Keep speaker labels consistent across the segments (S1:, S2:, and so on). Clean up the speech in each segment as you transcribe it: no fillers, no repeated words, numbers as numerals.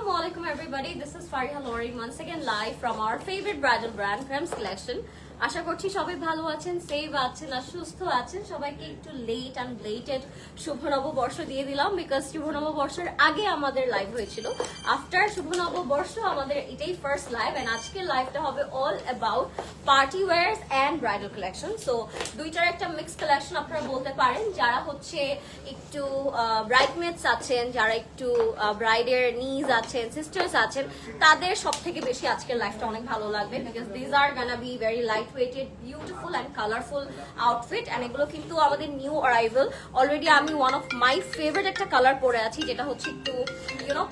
S1: Assalamualaikum everybody, this is Fariha Lori once again live from our favorite bridal brand Crems Collection. আশা করছি সবাই ভালো আছেন, save আছেন আর সুস্থ আছেন। সবাইকে একটু লেট অ্যান্ড ব্লেটেড শুভ নববর্ষ দিয়ে দিলাম, বিকজ শুভ নববর্ষের আগে আমাদের লাইভ হয়েছিল। আফটার শুভ নববর্ষ আমাদের এটাই ফার্স্ট লাইভ, অ্যান্ড আজকের লাইভটা হবে all about party wires and bridal collection. So দুইটার একটা মিক্স কালেকশন আপনারা বলতে পারেন। যারা হচ্ছে একটু ব্রাইডমেটস আছেন, যারা একটু ব্রাইডের নিজ আছেন, সিস্টার্স আছেন, তাদের সব থেকে বেশি আজকের লাইভটা অনেক ভালো লাগবে, because these are gonna be very light weighted, beautiful and colourful outfit. And এগুলো কিন্তু আমাদের নিউ অ্যারাইভাল। অলরেডি আমি ওয়ান অফ মাই ফেভারিট একটা কালার পরে আছি, যেটা হচ্ছে একটু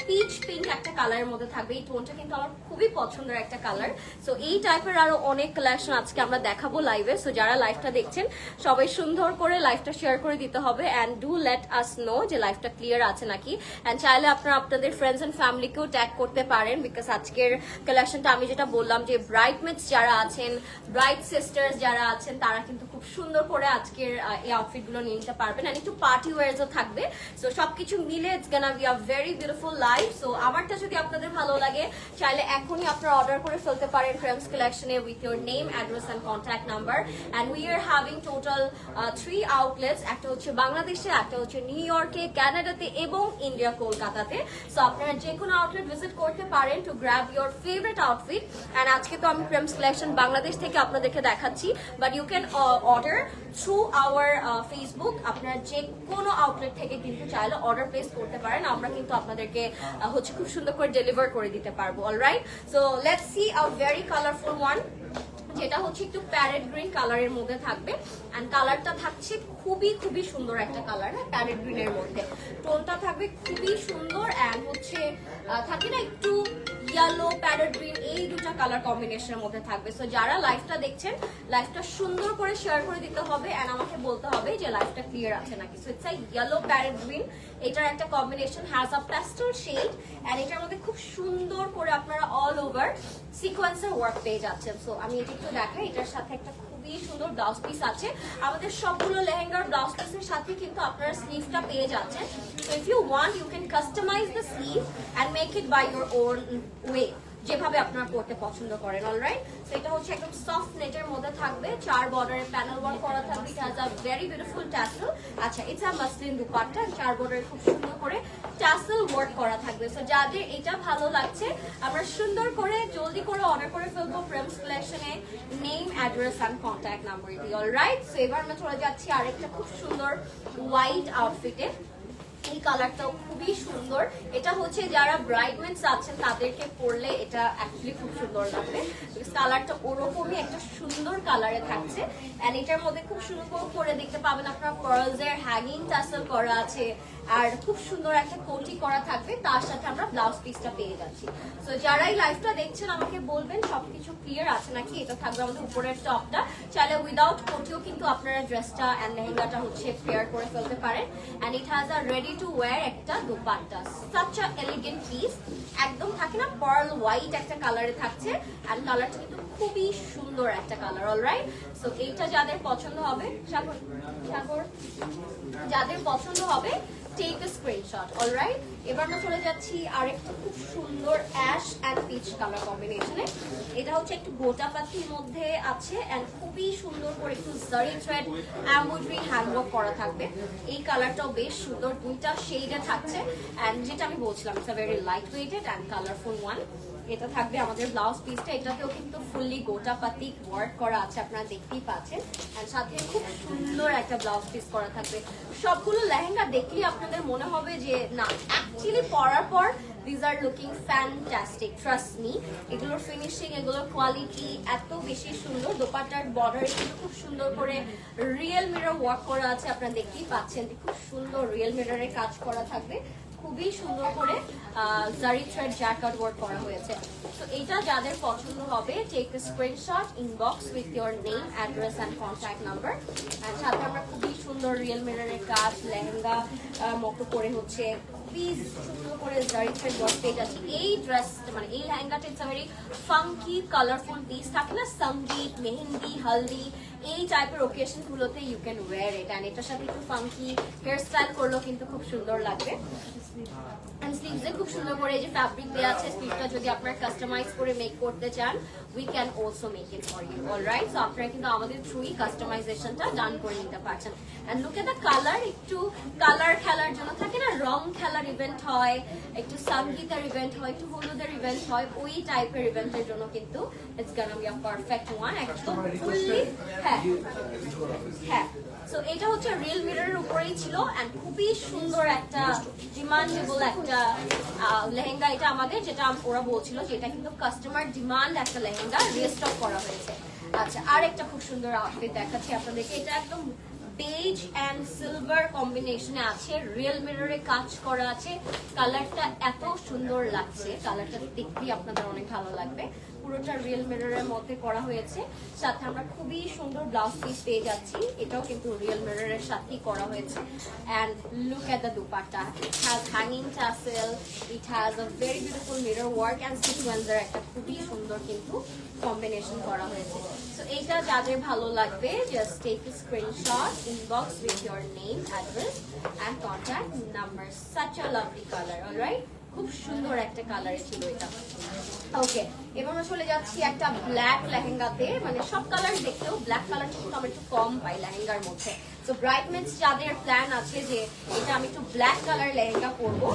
S1: পিচ পিঙ্ক একটা কালারের মধ্যে থাকবে। এই টোনটা কিন্তু আমার খুবই পছন্দের একটা কালার। সো এই টাইপের আরো অনেক কালেকশন আজকে আমরা দেখাবো লাইভে। সো যারা লাইভটা দেখছেন সবাই সুন্দর করে লাইভটা শেয়ার করে দিতে হবে, and do let us no যে লাইভটা ক্লিয়ার আছে নাকি। অ্যান্ড চাইলে আপনারা আপনাদের ফ্রেন্ডস অ্যান্ড ফ্যামিলিকেও ট্যাগ করতে পারেন, বিকজ আজকের কালেকশনটা আমি যেটা বললাম যে ব্রাইডমেটস যারা আছেন, ব্রাইড সিস্টার্স যারা আছেন, তারা কিন্তু খুব সুন্দর করে আজকের এই আউটফিট গুলো নিয়ে নিতে পারবেন। আর একটু পার্টি ওয়ার্সও থাকবে। সো সবকিছু মিলে it's gonna be a very beautiful live. So আমারটা যদি আপনাদের ভালো লাগে, চাইলে এখনই আপনারা অর্ডার করে ফেলতে পারেন ক্রেমস কালেকশনে with your name, address and contact number. And we are having total 3 outlets. একটা হচ্ছে বাংলাদেশে, একটা হচ্ছে নিউ ইয়র্কে, কানাডাতে এবং ইন্ডিয়া কলকাতাতে। সো আপনারা যে কোনো আউটলেট ভিজিট করতে পারেন to grab your favourite outfit. And আজকে তো আমি ক্রেমস কালেকশন বাংলাদেশ থেকে আপনাদেরকে দেখাচ্ছি, but you can order through our Facebook. আপনারা যে কোনো আউটলেট থেকে কিন্তু চাইলে অর্ডার প্লেস করতে পারেন, আমরা কিন্তু আপনাদেরকে হচ্ছে খুব সুন্দর করে ডেলিভার করে দিতে পারবো। Alright, so let's see a very colourful one, যেটা হচ্ছে একটু প্যারেট গ্রিন কালারের মধ্যে থাকবে। অ্যান্ড কালারটা থাকছে খুবই খুবই সুন্দর একটা কালার, হ্যাঁ, প্যারেট গ্রিনের মধ্যে টোনটা থাকবে খুবই সুন্দর। অ্যান্ড হচ্ছে থাকে না একটু ইয়েলো প্যারেট গ্রিন, এই দুটা কালার কম্বিনেশনের মধ্যে থাকবে। সো যারা লাইভটা দেখছেন, লাইভটা সুন্দর করে শেয়ার করে দিতে হবে, অ্যান্ড আমাকে বলতে হবে যে লাইভটা ক্লিয়ার আছে নাকি। So it's a yellow parrot green, এটার একটা combination has a pastel shade. And এটার মধ্যে খুব সুন্দর করে আপনারা অল ওভার সিকোয়েন্সের ওয়ার্ক পেয়ে যাচ্ছেন। সো আমি এটা একটু দেখাই, এটার সাথে একটা খুবই সুন্দর ব্লাউজ পিস আছে। আমাদের সবগুলো লেহেঙ্গার ব্লাউজ পিসের সাথে কিন্তু আপনারা স্লিভটা পেয়ে যাচ্ছেন। So if you want, you can customize the sleeve and make it by your own way, যেভাবে আপনারা করতে পছন্দ করেন। অলরাইট, সো এটা হচ্ছে একদম সফট নেটের মধ্যে থাকবে, 4 বর্ডারের প্যানেল ওয়ার্ক করা থাকবে। ইট has a very beautiful tassel. আচ্ছা, ইটস আ মাসলিন দুপাট্টা, 4 বর্ডারে খুব সুন্দর করে ট্যাসেল ওয়ার্ক করা থাকবে। সো যাদের এটা ভালো লাগছে, আমরা সুন্দর করে জলদি করে অর্ডার করে ফেলবো ক্রেমস কালেকশনে, name, address and contact number দিয়ে। অলরাইট, সো এবার আমরা চলে যাচ্ছি আরেকটা খুব সুন্দর হোয়াইট আউটফিটে। এই কালারটাও খুবই সুন্দর। এটা হচ্ছে যারা ব্রাইডমেটস আছেন তাদেরকে পরলে এটা অ্যাকচুয়ালি খুব সুন্দর লাগবে, কালারটা ওরকমই একটা সুন্দর কালারে থাকছে। এন্ড এটার মধ্যে খুব সুন্দর করে দেখতে পাবেন আপনারা পার্লস এর হ্যাঙ্গিং টাসেল করা আছে, আর খুব সুন্দর একটা কোটি করা থাকবে, তার সাথে আমরা ব্লাউজ পিসটা পেয়ে যাচ্ছি। সো যারা এই লাইভটা দেখছেন আমাকে বলবেন সবকিছু ক্লিয়ার আছে নাকি। এটা থাকবে আমাদের উপরের টপটা, চাইলে উইদাউট কোটিও কিন্তু আপনারা ড্রেসটা এন্ড লেহেঙ্গাটা হচ্ছে পেয়ার করে ফেলতে পারেন। And it has a ready to wear একটা dupatta, such a elegant piece. একদম থাকে না পার্ল হোয়াইট একটা কালারে থাকছে, এন্ড কালারটা কিন্তু খুবই সুন্দর একটা কালার। অলরাইট, সো এইটা যাদের পছন্দ হবে, সাগর যাদের পছন্দ হবে, টেক আ স্ক্রিনশট। অলরাইট, এবার আমরা চলে যাচ্ছি আরেকটা খুব সুন্দর অ্যাশ অ্যান্ড পিচ কালার কম্বিনেশনে। এটা হচ্ছে একটু গোটা পাতির মধ্যে আছে, এন্ড খুবই সুন্দর করে একটু জারি থ্রেড এমব্রয়ডারি হ্যান্ডওয়ার্ক করা থাকবে। এই কালারটাও বেশ সুন্দর, দুইটা শেডে থাকছে। এন্ড যেটা আমি বলছিলাম, it's a very light weighted and colourful one. এটা থাকবে আমাদের ব্লাউজ পিসটা, এটাতেও কিন্তু ফুললি গোটা পাতি ওয়ার্ক করা আছে, আপনারা দেখতেই পাচ্ছেন। এন্ড সাথে খুব সুন্দর একটা ব্লাউজ পিস করা থাকবে। সবগুলো লেহেঙ্গা দেখলে আপনাদের মনে হবে যে না, অ্যাকচুয়ালি পরার পর these are looking fantastic, trust me. এগুলোর ফিনিশিং, এগুলোর কোয়ালিটি এত বেশি সুন্দর। দোপাট্টার বর্ডারে কিন্তু খুব সুন্দর করে রিয়েল মিরর ওয়ার্ক করা আছে, আপনারা দেখতেই পাচ্ছেন। খুব সুন্দর রিয়েল মিররের কাজ করা থাকবে, খুবই সুন্দর করে জারি থ্রেড জ্যাকার্ড ওয়ার্ক করা হয়েছে। তো এইটা যাদের পছন্দ হবে, take a screenshot, inbox with your name, address and contact number. And সাথে আমরা খুবই সুন্দর রিয়েল মিররের কাজ লেহেঙ্গা মতো করে হচ্ছে খুবই সুন্দর করে জারি থ্রেড ওয়ার্ক পেয়ে যাচ্ছি। এই ড্রেস মানে এই লেহেঙ্গাটা it's a very funky colourful piece, থাকে না সঙ্গীত, মেহেন্দি, হলদি, এই টাইপের ওকেশন গুলোতে you can wear it, and এটার সাথে একটু ফাঙ্কি হেয়ার স্টাইল করলেও কিন্তু খুব সুন্দর লাগবে। এন্ড স্লিভসে খুব সুন্দর করে এই যে ফ্যাব্রিক দেওয়া আছে, স্লিভটা যদি আপনারা কাস্টমাইজ করে মেক করতে চান we can also make it for you, alright. So আপনারা কিন্তু আমাদের থ্রুই কাস্টমাইজেশনটা ডান করে নিতে পারছেন। And look at the colour, একটু কালার খেলার জন্য থাকে না, রং খেলার ইভেন্ট হয়, একটু সঙ্গীতের ইভেন্ট হয়, একটু হলুদের ইভেন্ট হয়, ওই টাইপের ইভেন্টের জন্য কিন্তু it's gonna be a perfect one. একদম ফুললি হ্যাঁ হ্যাঁ। সো এটা হচ্ছে রিয়েল মিররের উপরেই ছিল এন্ড খুবই সুন্দর একটা ডিমান্ডেবল একটা লেহেঙ্গা এটা আমাদের, যেটা ওরা বলছিল যে এটা কিন্তু কাস্টমার ডিমান্ড একটা লেহেঙ্গা, রিস্টক করা হয়েছে। আচ্ছা, আর একটা খুব সুন্দর আউটফিট দেখাচ্ছি আপনাদেরকে, এটা একদম বেজ এন্ড সিলভার কম্বিনেশনে আছে, রিয়েল মিররে কাজ করা আছে, কালারটা এত সুন্দর লাগছে, কালারটা দেখতেই আপনাদের অনেক ভালো লাগবে। পুরোটা রিয়েল মিররের মধ্যে করা হয়েছে, সাথে আমরা খুবই সুন্দর ব্লাউজ পিস পেয়ে যাচ্ছি, এটাও কিন্তু রিয়েল মিররের সাথেই করা হয়েছে। And look at the dupatta, it has hanging tassel, it has a very beautiful mirror work and সিকোয়েন্সের একটা খুবই সুন্দর কিন্তু কম্বিনেশন করা হয়েছে। সো এইটা যাদের ভালো লাগবে just take a screenshot, inbox with your name, address and contact number. Such a lovely colour, alright, খুব সুন্দর একটা কালারে ছিল এটা। ওকে, এবার আমরা চলে যাচ্ছি একটা ব্ল্যাক লেহেঙ্গাতে, মানে সব কালার দেখলেও ব্ল্যাক কালারটা কিন্তু আমরা একটু কম পাই লেহেঙ্গার মধ্যে। তো ব্রাইডমেন্টস যাদের প্ল্যান আছে যে এটা আমি একটু ব্ল্যাক কালার লেহেঙ্গা পরবো,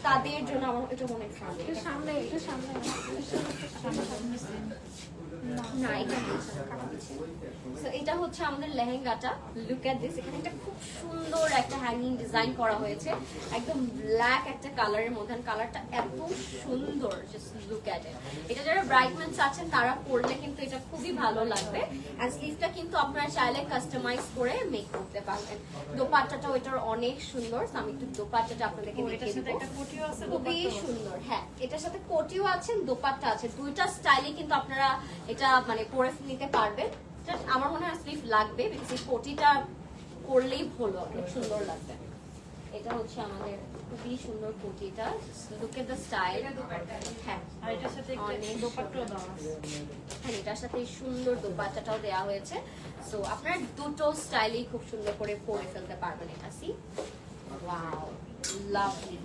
S1: তাদের জন্য আমার এটা মনে সামনে না, এটা হচ্ছে আমাদের লেহেঙ্গাটা। লুক এট দিস, এখানে একটা খুব সুন্দর একটা হ্যাঙ্গিং ডিজাইন করা হয়েছে, একদম ব্ল্যাক একটা কালারের মধ্যে, কালারটা এত সুন্দর, জাস্ট লুক এট ইট। এটা যারা ব্রাইডমেন্টস আছেন তারা পরলে কিন্তু এটা খুবই ভালো লাগবে। এন্ড স্লিভটা কিন্তু আপনারা চাইলে কাস্টমাইজ করে মেক করতে পারবেন। দোপাট্টাটাও এটার অনেক সুন্দর, আমি একটু দোপাট্টাটা আপনাদেরকে দেখিয়ে দেব, খুবই সুন্দর। হ্যাঁ, এটার সাথে কোটিও আছে, দোপাট্টা আছে, দুইটা স্টাইলে কিন্তু আপনারা এটা মানে পরে নিতে পারবেন। আমার মনে হয় স্লিভ লাগবে, বিকজ এই কোটিটা করলেই ভালো, অনেক সুন্দর লাগবে। এটা হচ্ছে আমাদের খুবই সুন্দর কোটিটা, লুক এট দ্য স্টাইল। হ্যাঁ, আর এটার সাথে দোপাট্টাও দেওয়া আছে, হ্যাঁ এটার সাথে সুন্দর দোপাট্টাটাও দেওয়া হয়েছে। সো আপনারা দুটো স্টাইলেই খুব সুন্দর করে পরে ফেলতে পারবেন এটা। See, wow, lovely,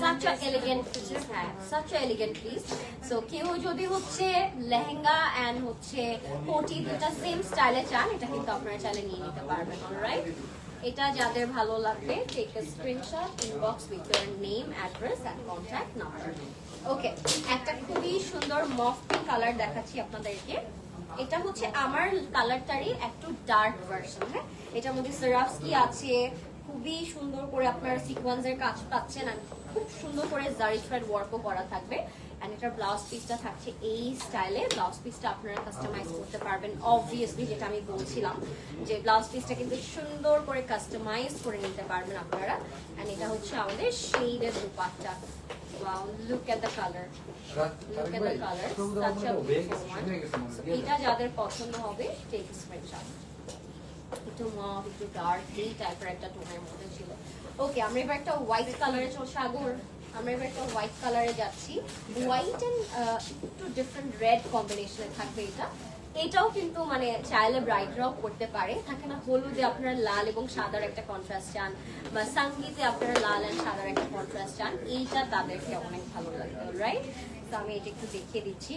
S1: such a elegant piece, হ্যাঁ such a elegant piece. So কেউ যদি হচ্ছে লেহেঙ্গা এন্ড হচ্ছে কোটি দুটা সেম স্টাইলে চান, এটা কিন্তু আপনারা চাইলে নিয়ে নিতে পারবেন, অলরাইট। এটা যাদের ভালো লাগবে take a screenshot, inbox with your name, address and contact number. Okay, একটা খুবই সুন্দর মফ পিঙ্ক কালার দেখাচ্ছি আপনাদেরকে। এটা হচ্ছে আমার কালারটারই একটু ডার্ক ভার্সন। হ্যাঁ, এটার মধ্যে সারাফস্কি আছে, খুবই সুন্দর করে আপনারা সিকোয়েন্সের কাজ পাচ্ছেন, আর খুব সুন্দর করে জারি থ্রেড ওয়ার্কও করা থাকবে। এন্ড এটার ব্লাউজ পিসটা থাকছে এই স্টাইলে। ব্লাউজ পিসটা আপনারা কাস্টমাইজ করতে পারবেন অবভিয়াসলি, যেটা আমি বলছিলাম যে ব্লাউজ পিসটা কিন্তু সুন্দর করে কাস্টমাইজ করে নিতে পারবেন আপনারা। এন্ড এটা হচ্ছে আমাদের শেডের dupatta. Wow, look at the color. Look at the color. Such a beautiful one. So, এটা যাদের পছন্দ হবে টেক স্ক্রিনশট। একটু মফ, একটু ডার্ক, এই টাইপের একটা টোনের মধ্যে ছিল। ওকে, আমরা এবার একটা হোয়াইট কালারে সাগর, আমরা এবার একটা হোয়াইট কালারে যাচ্ছি। হোয়াইট এন্ড একটু ডিফারেন্ট রেড কম্বিনেশনে থাকবে এটা। এটাও কিন্তু মানে চাইলে ব্রাইডরাও করতে পারে, থাকে না হলুদে আপনারা লাল এবং সাদার একটা কন্ট্রাস্ট চান, বা সঙ্গীতে আপনারা লাল এন্ড সাদার একটা কন্ট্রাস্ট চান, এইটা তাদেরকে অনেক ভালো লাগবে, রাইট। তো আমি এটা একটু দেখিয়ে দিচ্ছি,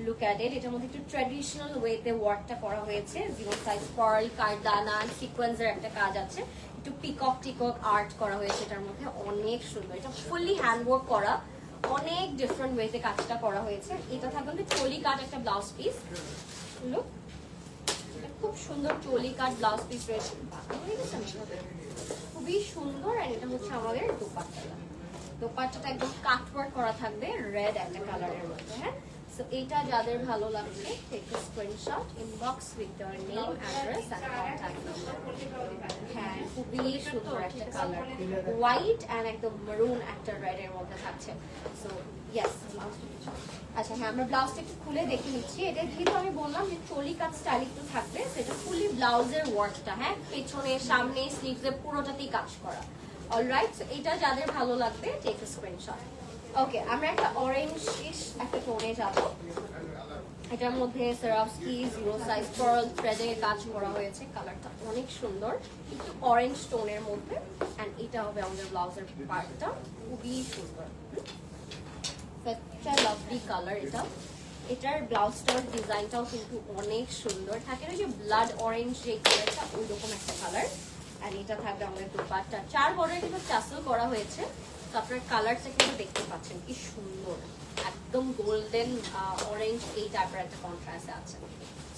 S1: লুক অ্যাট ইট। এটার মধ্যে একটু ট্র্যাডিশনাল ওয়েতে ওয়ার্কটা করা হয়েছে, জিরো সাইজ পার্ল, কারদানা, সিকোয়েন্সের একটা কাজ আছে, একটু পিকক টিকক আর্ট করা হয়েছে এটার মধ্যে, অনেক সুন্দর। এটা ফুললি হ্যান্ডওয়ার্ক করা, অনেক ডিফারেন্ট ওয়েতে কাজটা করা হয়েছে। এটা থাকবে চলি কাট একটা ব্লাউজ পিস, লুক, খুব সুন্দর চলি কাট ব্লাউজ পিস রয়েছে, খুবই সুন্দর। আর এটা হচ্ছে আমাদের দোপাট্টাটা, দোপাট্টাটা একদম কাটওয়ার্ক করা থাকবে রেড একটা কালারের মধ্যে। হ্যাঁ, সো এটা যাদের ভালো লাগবে take a screenshot, inbox with your name, address and contact number. হ্যাঁ, খুবই সুন্দর একটা কালার, হোয়াইট এন্ড একদম মেরুন একটা রেড এর মধ্যে থাকছে। সো ইয়েস, আচ্ছা হ্যাঁ, আমরা ব্লাউজটা একটু খুলে দেখে নিচ্ছি। এটা যেহেতু আমি বললাম যে চলি কাট স্টাইল একটু থাকবে, সেটা ফুলি ব্লাউজের ওয়ার্কটা, হ্যাঁ পেছনে সামনে স্লিভসে পুরোটাতেই কাজ করা, অলরাইট। সো এটা যাদের ভালো লাগবে টেক আ স্ক্রিনশট। ওকে, আমরা একটা অরেঞ্জিশ একটা টোনে যাব। এটার মধ্যে সেরাভস্কি জিরো সাইজ পার্ল থ্রেডে কাজ করা হয়েছে, কালারটা অনেক সুন্দর, একটু অরেঞ্জ টোনের মধ্যে। অ্যান্ড এটা হবে আমাদের ব্লাউজের পার্টটা, খুবই সুন্দর, লাভলি কালার এটা। এটার ব্লাউজটার ডিজাইনটাও কিন্তু অনেক সুন্দর, থাকে না যে ব্লাড অরেঞ্জ যে কালারটা, ওই রকম একটা কালার। অ্যান্ড এটা থাকবে আমাদের দুপাট্টা, 4 বর্ডারে কিন্তু টাসেল করা হয়েছে। তো আপনার কালারটা কিন্তু দেখতে পাচ্ছেন কি সুন্দর, একদম গোল্ডেন অরেঞ্জ এই টাইপের একটা কন্ট্রাস্টে আছে।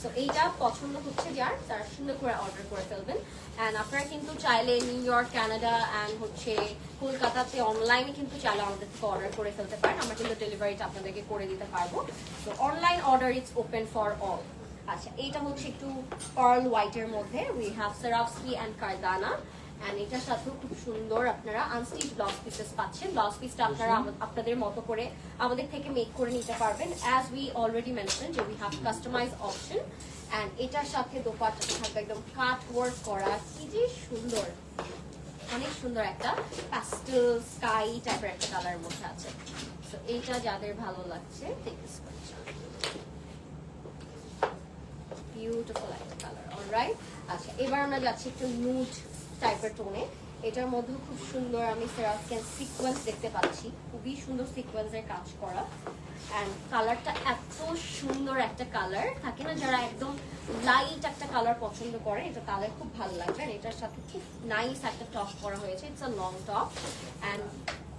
S1: সো এইটা পছন্দ হচ্ছে যার, তারা সুন্দর করে অর্ডার করে ফেলবেন। অ্যান্ড আপনারা কিন্তু চাইলে নিউ ইয়র্ক, কানাডা অ্যান্ড হচ্ছে কলকাতাতে অনলাইনে কিন্তু চাইলে আমাদের থেকে অর্ডার করে ফেলতে পারেন, আমরা কিন্তু ডেলিভারিটা আপনাদেরকে করে দিতে পারবো। তো online order it's open for all. আচ্ছা, এইটা হচ্ছে একটু পার্ল হোয়াইটের মধ্যে, উই হ্যাভ সেরাভস্কি অ্যান্ড কারদানা। অ্যান্ড এটার সাথেও খুব সুন্দর আপনারা আনস্টিচ ব্লাউজ পিসেস পাচ্ছেন। ব্লাউজ পিসটা আপনারা আপনাদের মতো করে আমাদের থেকে মেক করে নিতে পারবেন, অ্যাজ উই অলরেডি মেনশন যে we have customize option. And এটার সাথে দোপাট্টাটা থাকবে একদম কাট ওয়ার্ক করা, কি যে সুন্দর, অনেক সুন্দর একটা প্যাস্টেল স্কাই টাইপের একটা কালারের মধ্যে আছে। তো এইটা যাদের ভালো লাগছে, টেক দিস স্ক্রিনশট, বিউটিফুল একটা কালার। অলরাইট, আচ্ছা এবার আমরা যাচ্ছি একটু নুড টাইপের টোনে। এটার মধ্যে খুব সুন্দর আমি সেরাফিক সিকোয়েন্স দেখতে পাচ্ছি, খুবই সুন্দর সিকোয়েন্সের কাজ করা। অ্যান্ড কালারটা এত সুন্দর একটা কালার, থাকে না যারা একদম লাইট একটা কালার পছন্দ করে, এটা কালার খুব ভালো লাগবে। আর এটার সাথে খুব নাইস একটা টপ করা হয়েছে, it's a long top. And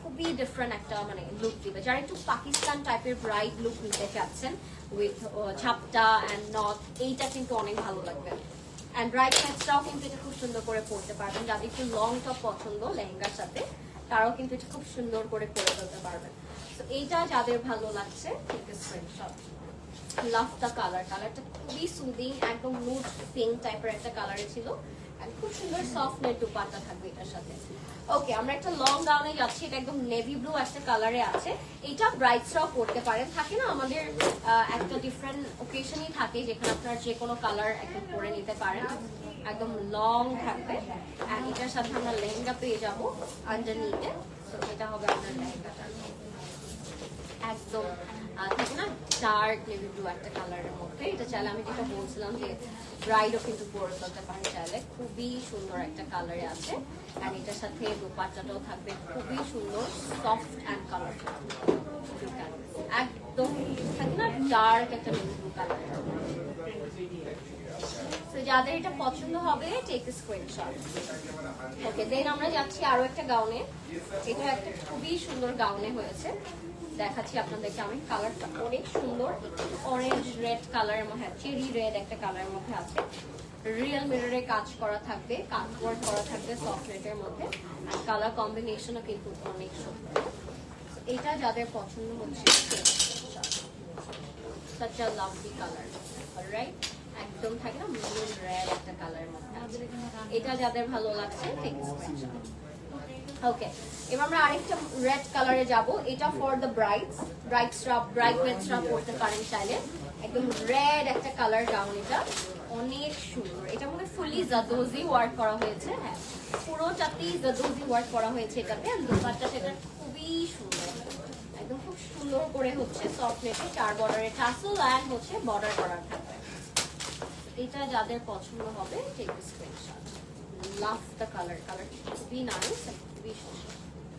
S1: খুবই ডিফারেন্ট একটা মানে লুক দিবে, যারা একটু পাকিস্তান টাইপের ব্রাইট লুক নিতে চাচ্ছেন উইথ ঝাপটা অ্যান্ড নথ, এইটা কিন্তু অনেক ভালো লাগবে। অ্যান্ড রাইট সাইডটাও কিন্তু এটা খুব সুন্দর করে পরতে পারবেন, যাদের একটু লং টপ পছন্দ লেহেঙ্গার সাথে, তারাও কিন্তু এটা খুব সুন্দর করে পরে ফেলতে পারবেন। তো এইটা যাদের ভালো লাগছে, স্ক্রিনশট। লাভ দ্য কালার, কালারটা খুবই সুদিং, একদম নুড পিঙ্ক টাইপের একটা কালারে ছিল। খুব সুন্দর সফট নেট দুপাট্টা থাকবে এটার সাথে। ওকে, আমরা একটা লং গাউনে যাচ্ছি, এটা একদম নেভি ব্লু একটা কালারে আছে। এটা ব্রাইডসরাও পরতে পারেন, থাকে না আমাদের একটা ডিফারেন্ট ওকেশনই থাকে যেখানে আপনারা যে কোনো কালার একদম পরে নিতে পারেন, একদম লং থাকবে। আর এটার সাথে আমরা লেহেঙ্গা পেয়ে যাবো আন্ডারনিতে। তো এটা হবে আপনার লেহেঙ্গাটা, একদম থাকে না ডার্ক নেভি ব্লু একটা কালারের মধ্যে। এটা চাইলে আমি যেটা বলছিলাম যে ব্রাইডও কিন্তু পরে ফেলতে পারেন চাইলে, খুবই সুন্দর একটা কালারে আছে। আর এটার সাথে দোপাট্টাটাও থাকবে খুবই সুন্দর, সফট অ্যান্ড কালারফুল, একদম থাকে না ডার্ক একটা নেভি ব্লু কালার। তো যাদের এটা পছন্দ হবে, টেক এ স্ক্রিনশট। ওকে, দেন আমরা যাচ্ছি আরো একটা গাউনে। এটা একটা খুবই সুন্দর গাউনে হয়েছে, দেখাচ্ছি আপনাদেরকে আমি। কালারটা অনেক সুন্দর, অরেঞ্জ রেড কালারের মধ্যে, চেরি রেড একটা কালারের মধ্যে আছে। রিয়েল মিররে কাজ করা থাকবে, কাট ওয়ার্ক করা থাকবে সফট নেটের মধ্যে। আর কালার কম্বিনেশনও কিন্তু অনেক সুন্দর। এটা যাদের পছন্দ হচ্ছে, such a lovely color, alright? একদম থাকে না মেরুন রেড একটা কালারের মধ্যে আছে। এটা যাদের ভালো লাগছে, টেক স্ক্রিনশট। ওকে, এবার আমরা আরেকটা রেড কালারে যাব। এটা ফর দ্য ব্রাইডমেডসরা পরতে পারেন চাইলে। একদম রেড একটা কালার গাউন, এটা অনেক সুন্দর। এটা মনে ফুলি জাদোজি ওয়ার্ক করা হয়েছে, হ্যাঁ পুরোটাতেই জাদোজি ওয়ার্ক করা হয়েছে এটাতে। আর দোপাট্টাটা এটা খুবই সুন্দর, একদম খুব সুন্দর করে হচ্ছে সফট নেটে 4 বর্ডারে টাসেল অ্যান্ড হচ্ছে বর্ডার করা থাকবে। এটা যাদের পছন্দ হবে, take a screenshot. Love the colour, কালারটা খুবই নাইস, খুবই সুন্দর।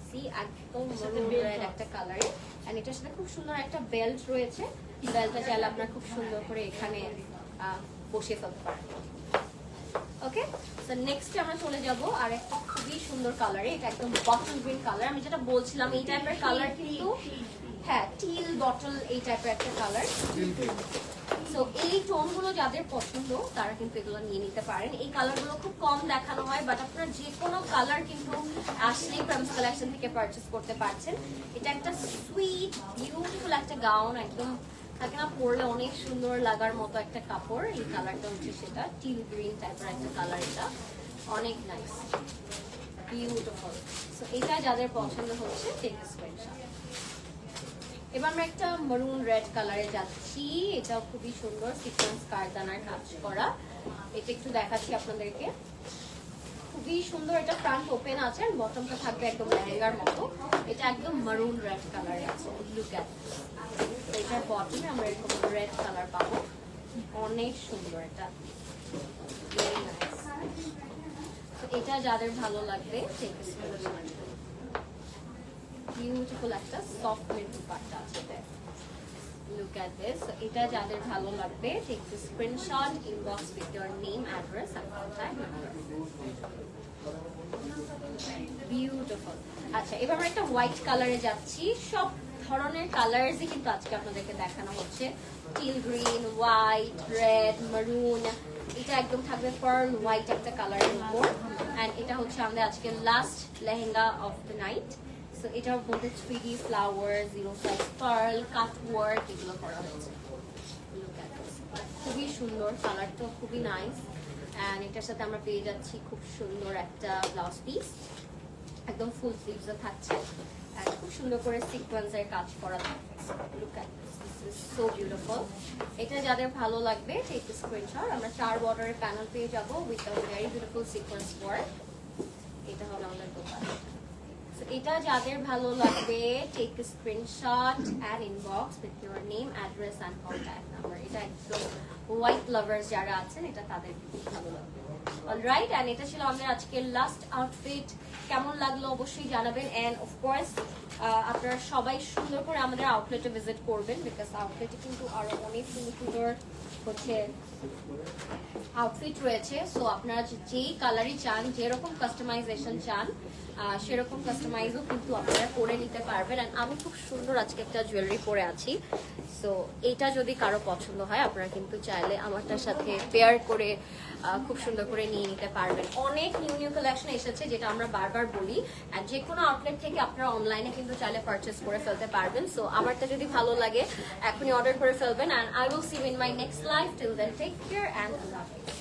S1: সি একদম মেরুন রেড একটা কালারে। এন্ড এটার সাথে খুব সুন্দর একটা বেল্ট রয়েছে, বেল্টটা চাইলে আপনারা খুব সুন্দর করে এখানে বসিয়ে ফেলতে পারেন। ওকে, সো নেক্সট আমরা চলে যাব আর একটা খুবই সুন্দর কালারে। এটা একদম বটল গ্রিন কালার, আমি যেটা বলছিলাম এই টাইপের কালার কিন্তু, হ্যাঁ টিল বটল এই টাইপের একটা কালার। সো এই টোনগুলো যাদের পছন্দ তারা কিন্তু এগুলো নিয়ে নিতে পারেন। এই কালারগুলো খুব কম দেখানো হয়, বাট আপনারা যে কোনো কালার কিন্তু আসলেই প্রাইমস কালেকশন থেকে পারচেস করতে পারছেন। এটা একটা সুইট বিউটিফুল একটা গাউন, একদম থাকে না পরলে অনেক সুন্দর লাগার মতো একটা কাপড়। এই কালারটা হচ্ছে সেটা টিল গ্রিন টাইপের একটা কালার, এটা অনেক নাইস বিউটিফুল। সো এটা যাদের পছন্দ হচ্ছে টেক এ স্ক্রিনশট। এবার আমরা একটা মেরুন রেড কালারে যাচ্ছি, এটা খুবই সুন্দর সিকোয়েন্স কারদানার কাজ করা। এটা একটু দেখাচ্ছি আপনাদেরকে, খুবই সুন্দর, এটা ফ্রন্ট ওপেন আছে আর বটমটা থাকবে একদম লেহেঙ্গার মতো। এটা একদম মারুন রেড কালারে আছে, লুক এট। এটার বটমে আমরা এরকম রেড কালার পাবো, অনেক সুন্দর এটা, ভেরি নাইস। তো এটা যাদের ভালো লাগবে, বিউটিফুল একটা সফট প্রিন্ট দুপাট্টা আছে এতে। Look at this. So, এটা যাদের ভালো লাগবে, take the screenshot, inbox with your name, address and contact number. Beautiful. আচ্ছা, এবার আমরা একটা হোয়াইট কালারে যাচ্ছি। সব ধরনের কালারসই কিন্তু আজকে আপনাদেরকে দেখানো হচ্ছে, টিল গ্রিন, হোয়াইট, রেড, মারুন। এটা একদম থাকবে পার্ল হোয়াইট একটা কালারের উপর, এন্ড এটা হচ্ছে আমাদের আজকে last lehenga of the night. So এটার মধ্যে 3D flower, 0 size pearl, cut work এগুলো করা হয়েছে। খুবই সুন্দর, কালারটা খুবই নাইস। অ্যান্ড এটার সাথে আমরা পেয়ে যাচ্ছি খুব সুন্দর একটা ব্লাউজ পিস, একদম ফুল স্লিভসে থাকছে, আর খুব সুন্দর করে সিকোয়েন্সের কাজ করা থাকছে। Look at this, this is so beautiful. এটা যাদের ভালো লাগবে, টেক দ্য স্ক্রিনশট। আমরা 4 বর্ডারের প্যানেল পেয়ে যাবো with a very beautiful sequence work. এটা হলো আমাদের দোকান। এটা যাদের ভালো লাগবে, take a screenshot and inbox with your name, address and contact number. এটা একদম হোয়াইট লাভার্স যারা আছেন, এটা তাদের ভালো লাগবে। অলরাইট, এন্ড এটা ছিল আমাদের আজকের লাস্ট আউটফিট। কেমন লাগলো অবশ্যই জানাবেন, এন্ড অফকোর্স আপনারা সবাই সুন্দর করে আমাদের আউটলেটে ভিজিট করবেন, বিকজ আউটলেটে কিন্তু আরো অনেক সুন্দর সুন্দর হচ্ছে আউটফিট রয়েছে। সো আপনারা যেই কালারই চান, যেরকম কাস্টমাইজেশন চান, সেরকম কাস্টমাইজও কিন্তু আপনারা করে নিতে পারবেন। আর আমি খুব সুন্দর আজকে একটা জুয়েলারি পরে আছি, সো এটা যদি কারো পছন্দ হয় আপনারা কিন্তু চাইলে আমারটার সাথে পেয়ার করে খুব সুন্দর করে নিয়ে নিতে পারবেন। অনেক নিউ নিউ কালেকশন এসেছে, যেটা আমরা বারবার বলি, আর যে কোনো আউটলেট থেকে আপনারা অনলাইনে কিন্তু চাইলে পারচেস করে ফেলতে পারবেন। সো আমারটা যদি ভালো লাগে এখনই অর্ডার করে ফেলবেন, and I will see you in my next live. Till then take care and আল্লাহ হাফেজ।